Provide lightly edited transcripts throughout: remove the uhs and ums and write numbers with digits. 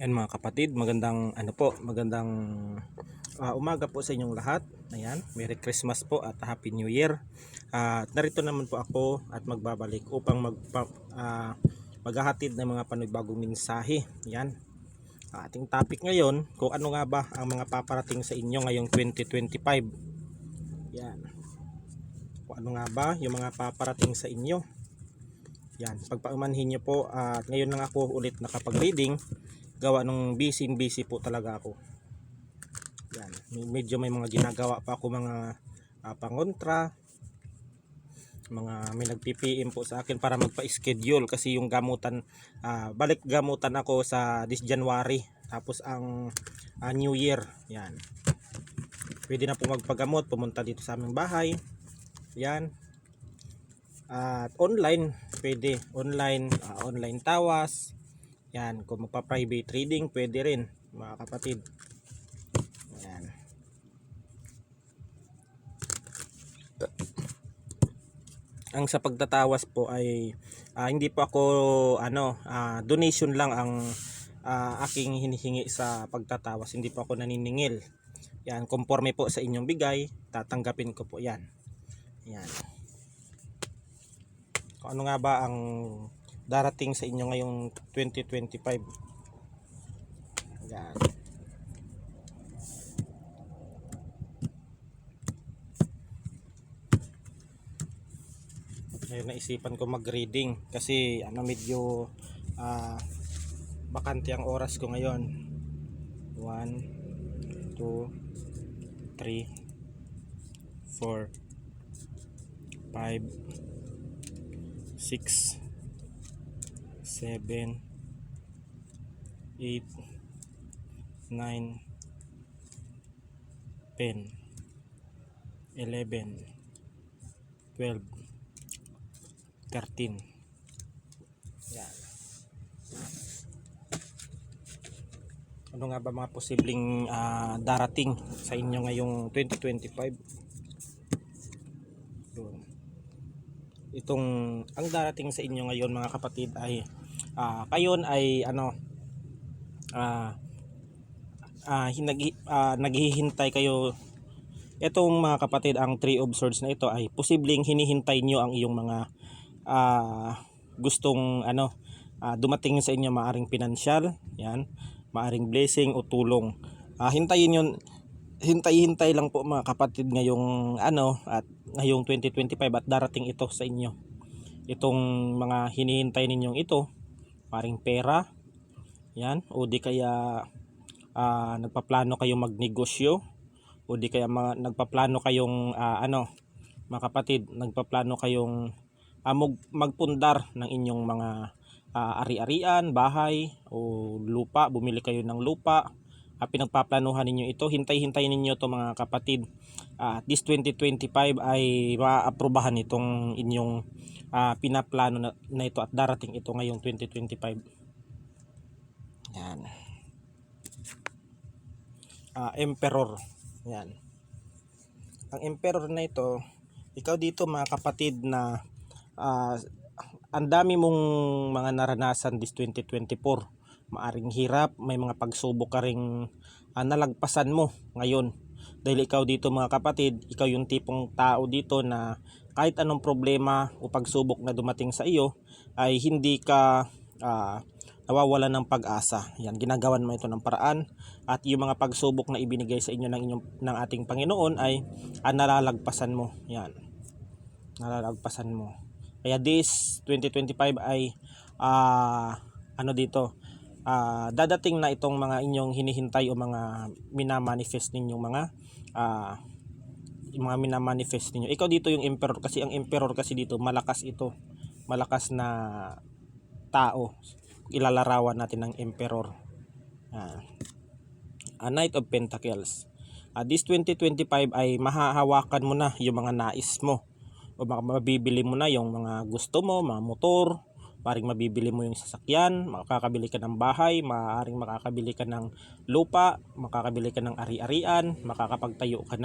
Yan mga kapatid, magandang umaga po sa inyong lahat. Ayan, Merry Christmas po at Happy New Year. Narito naman po ako at magbabalik upang maghahatid ng mga panibagong mensahe. Yan. Ating topic ngayon, kung ano nga ba ang mga paparating sa inyo ngayong 2025. Yan. Kung ano nga ba yung mga paparating sa inyo. Yan, pagpaumanhin nyo po at ngayon lang ako ulit nakapag-reading. Gawa nung busy po talaga ako. Yan, medyo may mga ginagawa pa ako mga pangontra, may nag-PPM po sa akin para magpa-schedule kasi yung gamutan, balik gamutan ako sa this January, tapos ang New Year. Yan, pwede na po magpagamot, pumunta dito sa aming bahay. Yan, at online, pwede online tawas. Yan, kung magpa-private reading, pwede rin mga kapatid. Yan. Ang sa pagtatawas po ay hindi po ako donation lang ang aking hinihingi sa pagtatawas. Hindi po ako naniningil. Yan, conforme po sa inyong bigay, tatanggapin ko po 'yan. Yan. Kung ano nga ba ang darating sa inyo ngayong 2025. Yan. Ngayon naisipan ko mag-reading kasi medyo bakante ang oras ko ngayon. 1 2 3 4 5 6 7 8 9 10 11 12 13. Yan. Ano nga ba mga posibleng darating sa inyo ngayong 2025? Itong ang darating sa inyo ngayon mga kapatid ay kayon ay naghihintay kayo. Itong mga kapatid, ang Three of Swords na ito ay posibleng hinihintay nyo ang iyong mga gustong dumating sa inyo, maaring pinansyal, yan, maaring blessing o tulong. Hintay lang po mga kapatid ngayong at ngayong 2025 at darating ito sa inyo. Itong mga hinihintay ninyong ito, maaring pera, yan, o di kaya nagpaplano kayong magnegosyo, o di kaya nagpaplano kayong mga kapatid, nagpaplano kayong magpundar ng inyong mga ari-arian, bahay o lupa, bumili kayo ng lupa. Pinagpaplanuhan ninyo ito, hintay ninyo to mga kapatid. This 2025 ay maaprubahan itong inyong pinaplano na ito at darating ito ngayong 2025. Yan. Emperor. Yan. Ang Emperor na ito, ikaw dito mga kapatid na ang dami mong mga naranasan this 2024. Maaring hirap, may mga pagsubok ka ring nalagpasan mo ngayon. Dahil ikaw dito mga kapatid, ikaw yung tipong tao dito na kahit anong problema o pagsubok na dumating sa iyo ay hindi ka nawawalan ng pag-asa. Yan, ginagawan mo ito ng paraan at yung mga pagsubok na ibinigay sa inyo ng ating Panginoon ay nalalagpasan mo. Yan. Nalalagpasan mo. Kaya this 2025 ay dadating na itong mga inyong hinihintay o mga minamanifest ninyong mga minamanifest ninyo. Ikaw dito yung Emperor kasi ang Emperor kasi dito malakas ito. Malakas na tao. Ilalarawan natin ng Emperor. A Knight of Pentacles. This 2025 ay mahahawakan mo na yung mga nais mo. O mabibili mo na yung mga gusto mo, mga motor, maaaring mabibili mo yung sasakyan, makakabili ka ng bahay, maaaring makakabili ka ng lupa, makakabili ka ng ari-arian, makakapagtayo ka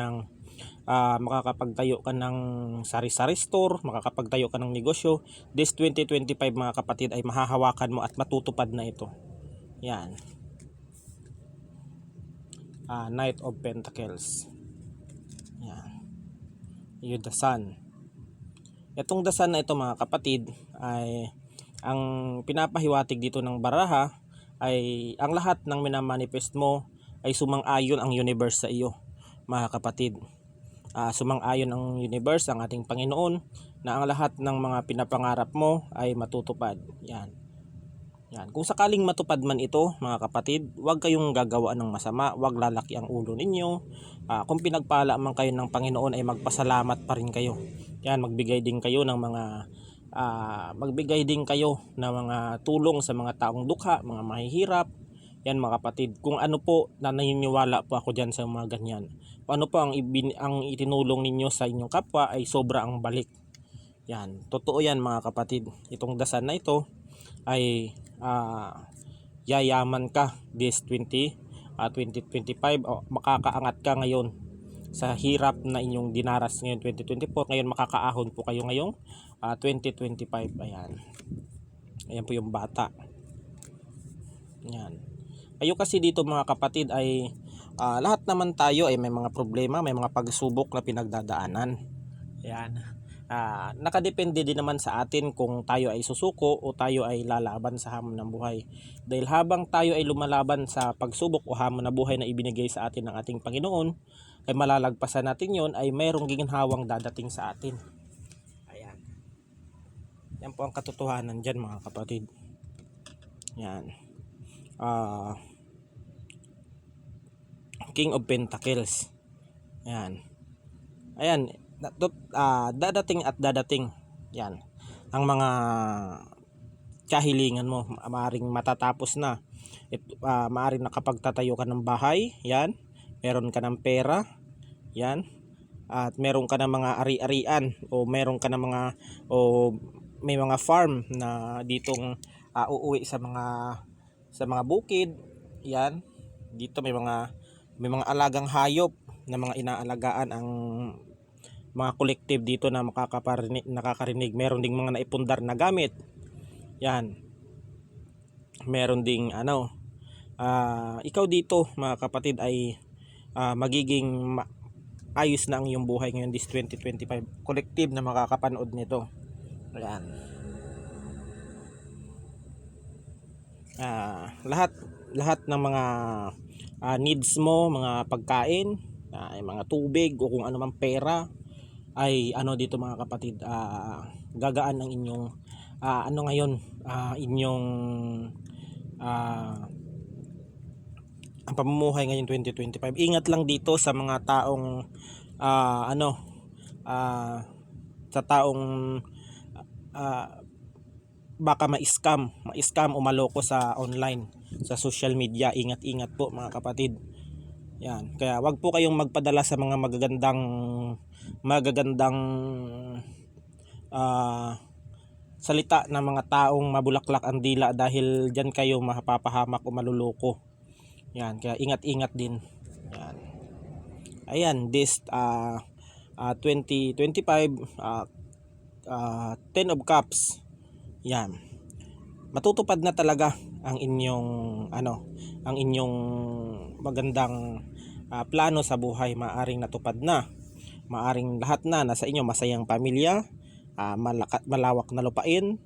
ng sari-sari store, makakapagtayo ka ng negosyo. This 2025 mga kapatid ay mahahawakan mo at matutupad na ito. Yan. Knight of Pentacles. Yan. Yung the Sun. Itong the Sun na ito mga kapatid ay ang pinapahiwatig dito ng baraha ay ang lahat ng minamanifest mo ay sumang-ayon ang universe sa iyo mga kapatid. Sumang-ayon ang universe, ang ating Panginoon, na ang lahat ng mga pinapangarap mo ay matutupad. Yan. Yan. Kung sakaling matupad man ito mga kapatid, huwag kayong gagawa ng masama, huwag lalaki ang ulo ninyo. Kung pinagpala man kayo ng Panginoon ay magpasalamat pa rin kayo. Yan, magbigay din kayo ng mga tulong sa mga taong dukha, mga mahihirap. Yan mga kapatid, kung ano po na naniniwala po ako diyan sa mga ganyan. Paano po ang itinulong ninyo sa inyong kapwa ay sobra ang balik. Yan, totoo yan mga kapatid. Itong dasan na ito ay yayaman ka this 2025 makakaangat ka ngayon sa hirap na inyong dinaras ngayon 2024. Ngayon makakaahon po kayo ngayong 2025. Ayan po yung bata. Yan. Kayo kasi dito mga kapatid ay lahat naman tayo ay may mga problema, may mga pagsubok na pinagdadaanan. Yan. Nakadepende din naman sa atin kung tayo ay susuko o tayo ay lalaban sa hamon ng buhay. Dahil habang tayo ay lumalaban sa pagsubok o hamon na buhay na ibinigay sa atin ng ating Panginoon, ay malalagpasan natin yon, ay mayroong ginhawang dadating sa atin. Ayan. Yan po ang katotohanan dyan mga kapatid. Yan. King of Pentacles. Ayan. Ayan. Dadating at dadating. Yan. Ang mga kahilingan mo maaring matatapos na. Maaring nakapagtatayo ka ng bahay. Yan. Meron ka ng pera. Yan. At meron ka ng mga ari-arian o meron ka ng may mga farm na ditong uuwi sa mga bukid. Yan. Dito may mga alagang hayop na mga inaalagaan ang mga collective dito na nakakarinig. Meron ding mga naipundar na gamit. Yan. Meron ding ikaw dito mga kapatid ay magiging ayos na ang iyong buhay ngayon this 2025. Collective na makakapanood nito. Yan. Lahat ng mga needs mo, mga pagkain, mga tubig o kung ano mang pera ay dito mga kapatid, gagaan ang inyong inyong ang pamumuhay ngayon 2025. Ingat lang dito sa mga taong sa taong baka ma-scam o maloko sa online, sa social media. Ingat po mga kapatid. Yan. Kaya wag po kayong magpadala sa mga magagandang salita ng mga taong mabulaklak ang dila, dahil diyan kayo mapapahamak o maluloko. Yan. Kaya ingat din. Yan. Ayan, this 2025 10 of Cups. Yan. Matutupad na talaga ang inyong magandang plano sa buhay. Maaring natupad na. Maaring lahat na nasa inyo, masayang pamilya, malawak na lupain,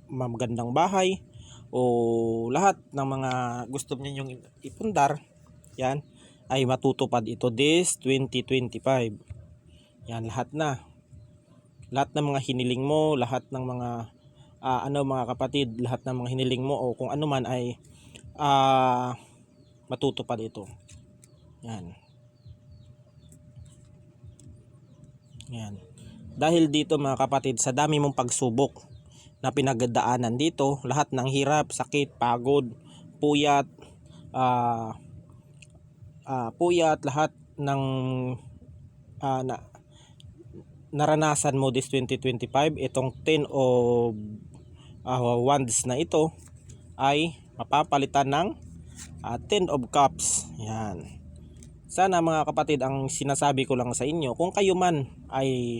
magandang bahay, o lahat ng mga gusto ninyong ipundar, yan ay matutupad ito this 2025. Yan, lahat ng mga hiniling mo, lahat ng mga mga kapatid, lahat ng mga hiniling mo o kung ano man ay matutupad ito. Yan. Yan. Dahil dito mga kapatid, sa dami mong pagsubok na pinagdaanan dito, lahat ng hirap, sakit, pagod, puyat, lahat ng naranasan mo this 2025, itong 10 of Wands na ito ay mapapalitan ng 10 of Cups. Yan. Sana mga kapatid, ang sinasabi ko lang sa inyo, kung kayo man ay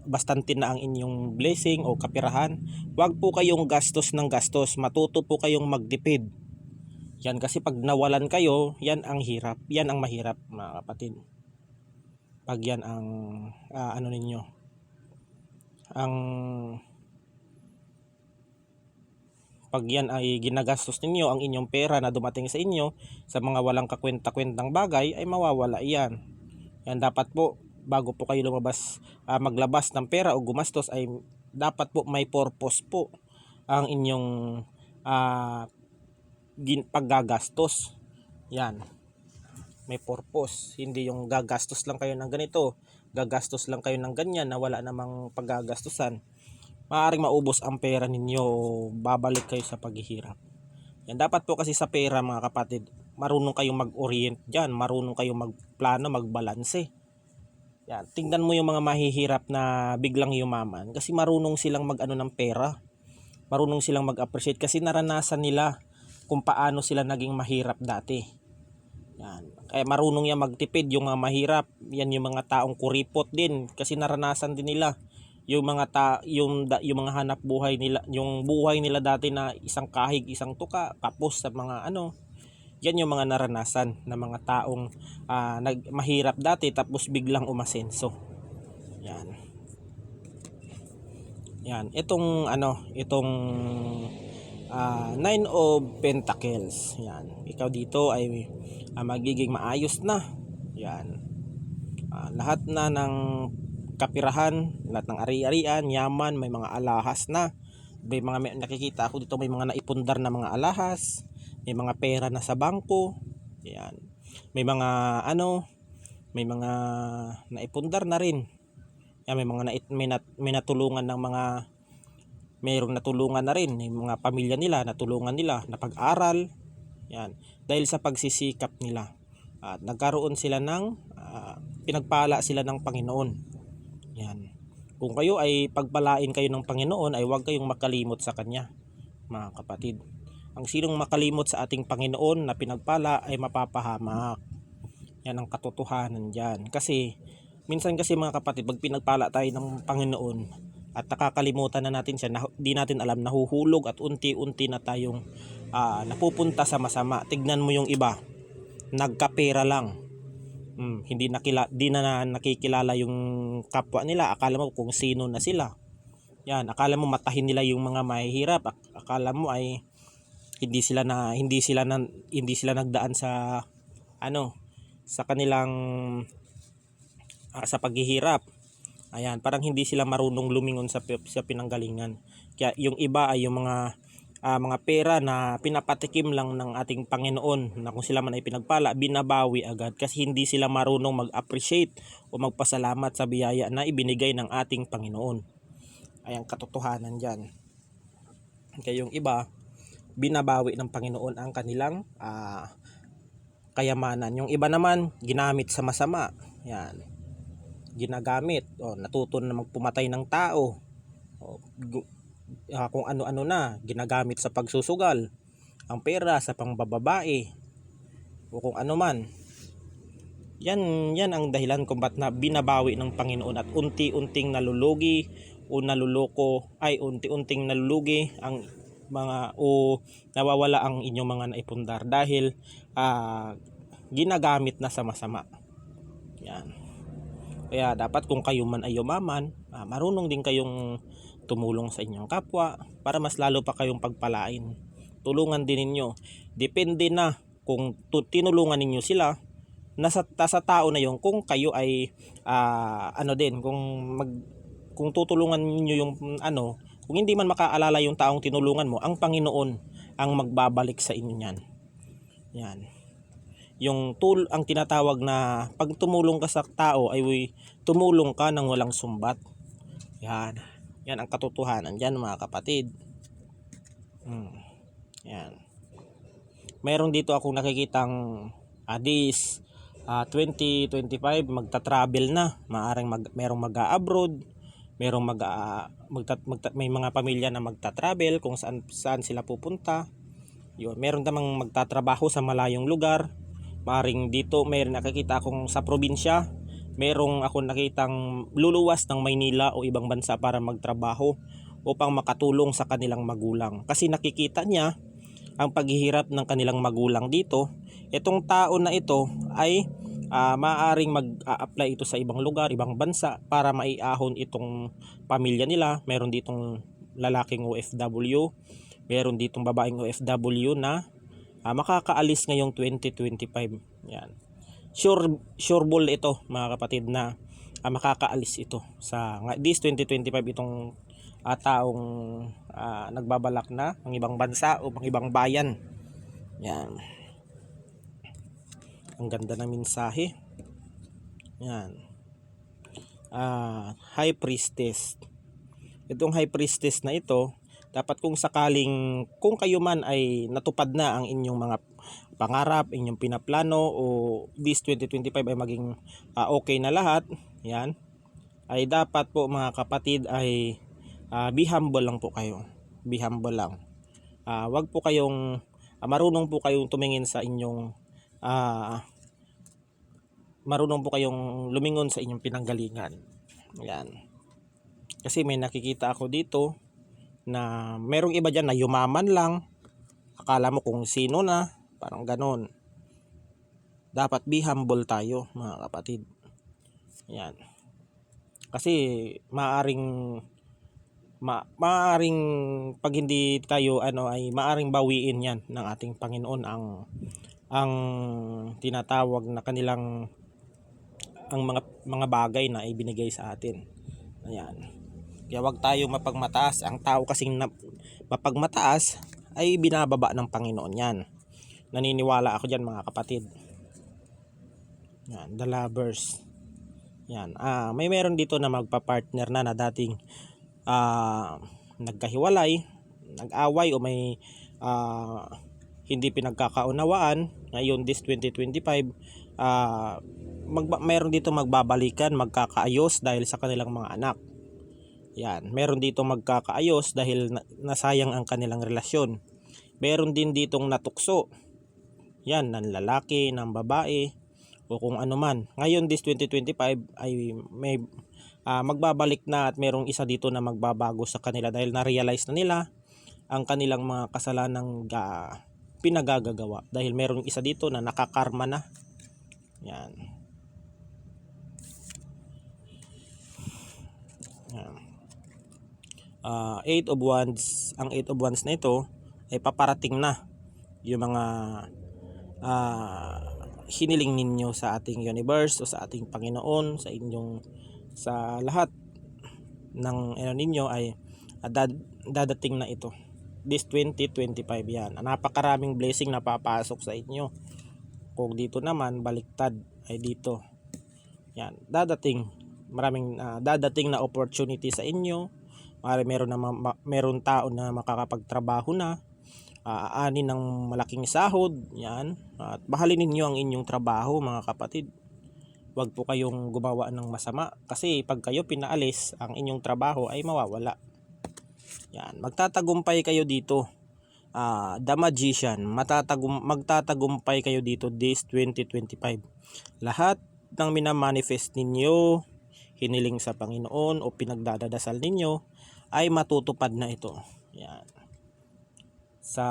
bastante na ang inyong blessing o kapirahan, wag po kayong gastos ng gastos. Matuto po kayong magtipid. Yan kasi pag nawalan kayo, yan ang hirap. Yan ang mahirap mga kapatid. Pag yan ang ano ninyo, ang pag yan ay ginagastos ninyo, ang inyong pera na dumating sa inyo sa mga walang kakwenta-kwentang bagay, ay mawawala yan. Yan dapat po bago po kayo lumabas, maglabas ng pera o gumastos, ay dapat po may purpose po ang inyong paggagastos. Yan, may purpose, hindi yung gagastos lang kayo ng ganito, gagastos lang kayo ng ganyan na wala namang paggagastusan. Maaaring maubos ang pera ninyo o babalik kayo sa paghihirap. Yan dapat po kasi sa pera mga kapatid, marunong kayong mag-orient dyan, marunong kayong magplano, magbalanse. Yan, tingnan mo yung mga mahihirap na biglang yumaman kasi marunong silang mag-ano ng pera, marunong silang mag-appreciate kasi naranasan nila kung paano sila naging mahirap dati. Yan, kaya marunong yan magtipid yung mga mahirap. Yan yung mga taong kuripot din kasi naranasan din nila yung mga yung mga hanap buhay nila, yung buhay nila dati na isang kahig, isang tuka, kapos sa mga ano. Yan yung mga naranasan ng mga taong mahirap dati tapos biglang umasenso. Yan. Yan, itong Nine of Pentacles. Yan. Ikaw dito ay magiging maayos na. Yan. Lahat na ng kapirahan, lahat ng ari-arian, yaman, may mga alahas na. May nakikita ako dito, may mga naipundar na mga alahas, may mga pera na sa bangko. Yan. May mga may mga naipundar na rin. Yan, may mga may natulungan ng mga mayroong natulungan na rin, yung mga pamilya nila, natulungan nila na pag-aral. Yan. Dahil sa pagsisikap nila. At nagkaroon sila ng pinagpala sila ng Panginoon. Yan. Kung kayo ay pagpalain kayo ng Panginoon, ay huwag kayong makalimot sa Kanya, mga kapatid. Ang sinong makalimot sa ating Panginoon na pinagpala ay mapapahamak. Yan ang katotohanan dyan. Kasi, minsan kasi mga kapatid, pag pinagpala tayo ng Panginoon at nakakalimutan na natin siya, di natin alam, nahuhulog at unti-unti na tayong napupunta sa masama. Tignan mo yung iba, nagkapera lang. Di na nakikilala yung kapwa nila. Akala mo kung sino na sila. Yan, akala mo matahin nila yung mga mahihirap. Akala mo ay hindi sila nagdaan sa sa kanilang sa paghihirap. Ayan, parang hindi sila marunong lumingon sa pinanggalingan. Kaya yung iba ay yung mga pera na pinapatikim lang ng ating Panginoon na kung sila man ay pinagpala, binabawi agad kasi hindi sila marunong mag-appreciate o magpasalamat sa biyaya na ibinigay ng ating Panginoon. Ayan, katotohanan dyan. Kaya yung iba, binabawi ng Panginoon ang kanilang kayamanan. Yung iba naman, ginamit sa masama. Yan, ginagamit. Natuto na magpumatay ng tao. Kung ano-ano na, ginagamit sa pagsusugal, ang pera sa pangbababae, o kung ano man. Yan ang dahilan kung ba't na binabawi ng Panginoon at unti-unting nalulugi o naluloko, unti-unting nalulugi ang mga o nawawala ang inyong mga naipundar dahil ginagamit na sa masama. Yan. Kaya dapat kung kayo man ay yumaman, marunong din kayong tumulong sa inyong kapwa para mas lalo pa kayong pagpalain. Tulungan din ninyo. Depende na kung tinulungan ninyo sila, nasa tao na yon kung kayo ay kung tutulungan niyo yung kung hindi man makaalala yung taong tinulungan mo, ang Panginoon ang magbabalik sa inyo niyan. Yan. Ang tinatawag na pag tumulong ka sa tao ay tumulong ka nang walang sumbat. Yan. Yan ang katotohanan diyan, mga kapatid. Yan. Mayroon dito akong nakikitang this 2025 magta-travel na. Merong mag-a-abroad, merong may mga pamilya na magta-travel kung saan sila pupunta. Yun, meron namang magtatrabaho sa malayong lugar. Maring dito meron nakikita akong sa probinsya, merong ako nakitang luluwas ng Maynila o ibang bansa para magtrabaho upang makatulong sa kanilang magulang. Kasi nakikita niya ang paghihirap ng kanilang magulang dito. Itong tao na ito ay maaaring mag-a-apply ito sa ibang lugar, ibang bansa para maiahon itong pamilya nila. Meron ditong lalaking OFW, meron ditong babaeng OFW na makakaalis ngayong 2025. Yan. Sure ball ito mga kapatid na makakaalis ito sa this 2025 itong taong nagbabalak na ng ibang bansa o ng ibang bayan. Yan. Ang ganda ng mensahe. Yan. High Priestess. Itong High Priestess na ito, dapat kung sakaling kung kayo man ay natupad na ang inyong mga pangarap, inyong pinaplano o this 2025 ay maging okay na lahat, yan, ay dapat po mga kapatid ay be humble lang po kayo. Be humble lang. Wag po kayong marunong po kayong tumingin sa inyong marunong po kayong lumingon sa inyong pinanggalingan. Yan. Kasi may nakikita ako dito na merong iba dyan na yumaman lang. Akala mo kung sino na. Parang ganon. Dapat be humble tayo mga kapatid. Yan. Kasi maaring pag hindi tayo ay maaring bawiin yan ng ating Panginoon ang tinatawag na kanilang ang mga bagay na ibinigay sa atin. Ayan. Kaya wag tayo mapagmataas. Ang tao kasing mapagmataas ay binababa ng Panginoon yan. Naniniwala ako dyan mga kapatid. Yan, the lovers. Yan. May meron dito na magpa-partner na dating nagkahiwalay, nag-away o may hindi pinagkakaunawaan. Ngayon this 2025 meron dito magbabalikan, magkakaayos dahil sa kanilang mga anak. Yan, meron dito magkakaayos dahil nasayang ang kanilang relasyon. Meron din ditong natukso. Yan, ng lalaki, ng babae, o kung ano man. Ngayon, this 2025 ay may magbabalik na at merong isa dito na magbabago sa kanila dahil na-realize na nila ang kanilang mga kasalanang pinagagagawa. Dahil merong isa dito na nakakarma na. Yan. Yan. 8 of Wands, ang 8 of Wands na ito ay paparating na yung mga hiniling ninyo sa ating universe o sa ating Panginoon, sa lahat ng ninyo ay dadating na ito this 2025. Yan, napakaraming blessing na papasok sa inyo. Kung dito naman baliktad ay dito, yan, maraming dadating na opportunity sa inyo. Meron tao na makakapagtrabaho na, aanin ng malaking sahod. Yan. At mahalin ninyo ang inyong trabaho mga kapatid. Huwag po kayong gumawa ng masama kasi pag kayo pinaalis, ang inyong trabaho ay mawawala. Yan. Magtatagumpay kayo dito. The Magician, magtatagumpay kayo dito this 2025. Lahat ng minamanifest ninyo, hiniling sa Panginoon o pinagdadasal ninyo ay matutupad na ito. Yan. Sa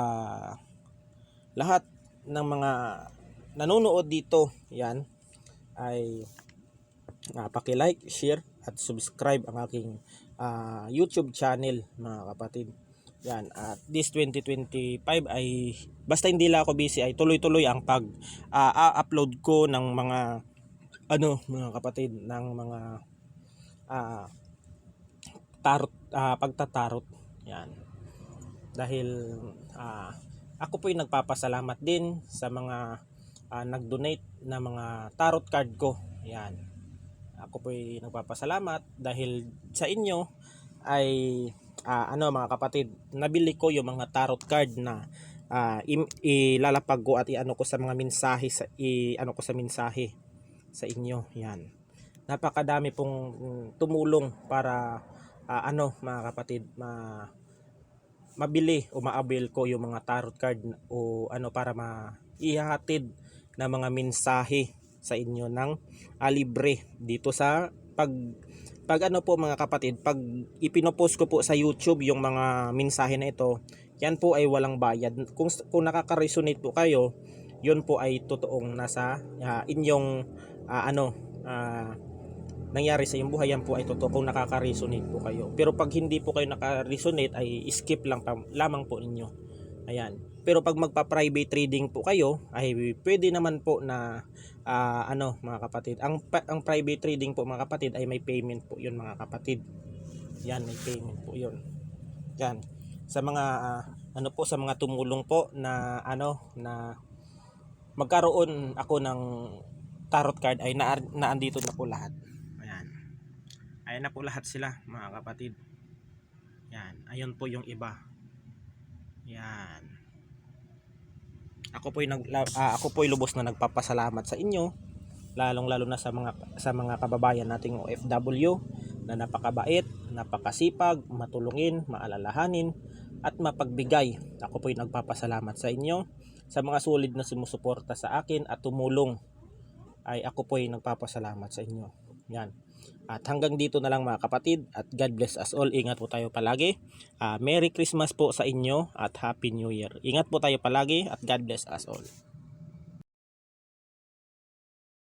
lahat ng mga nanonood dito, yan, ay paki-like, share at subscribe ang aking YouTube channel mga kapatid. Yan, at this 2025 ay basta hindi lang ako busy ay tuloy-tuloy ang pag-upload ko ng mga mga kapatid ng mga pagtatarot. Yan. Dahil ako po yung nagpapasalamat din sa mga nag-donate na mga tarot card ko. Yan. Ako po yung nagpapasalamat dahil sa inyo ay mga kapatid, nabili ko yung mga tarot card na ilalapag ko at iano ko sa mga mensahe ko sa mensahe sa inyo. Yan. Napakadami pong tumulong para mga kapatid, mabili o maabil ko yung mga tarot card o para maihatid na mga mensahe sa inyo ng libre dito sa pag mga kapatid, pag ipinopost ko po sa YouTube yung mga mensahe na ito, Yan po ay walang bayad. Kung nakaka-resonate po kayo, yun po ay totoong nasa inyong nangyari sa iyong buhay. Yan po ay totoo kung nakaka-resonate po kayo. Pero pag hindi po kayo naka-resonate ay skip lang lamang po ninyo. Ayan. Pero pag magpa-private trading po kayo ay pwede naman po na mga kapatid. Ang private trading po mga kapatid ay may payment po yun mga kapatid. Yan, may payment po yun. Yan. Sa mga sa mga tumulong po na na magkaroon ako ng tarot card ay naandito na po lahat. Ayan. Ayan na po lahat sila mga kapatid. Yan. Ayun po yung iba. Yan. Ako po'y lubos na nagpapasalamat sa inyo, lalong-lalo na sa mga kababayan nating OFW na napakabait, napakasipag, matulungin, maalalahanin at mapagbigay. Ako po'y nagpapasalamat sa inyo. Sa mga solid na sumusuporta sa akin at tumulong ay ako po'y nagpapasalamat sa inyo. Yan. At hanggang dito na lang mga kapatid at God bless us all. Ingat po tayo palagi. Merry Christmas po sa inyo at Happy New Year. Ingat po tayo palagi at God bless us all.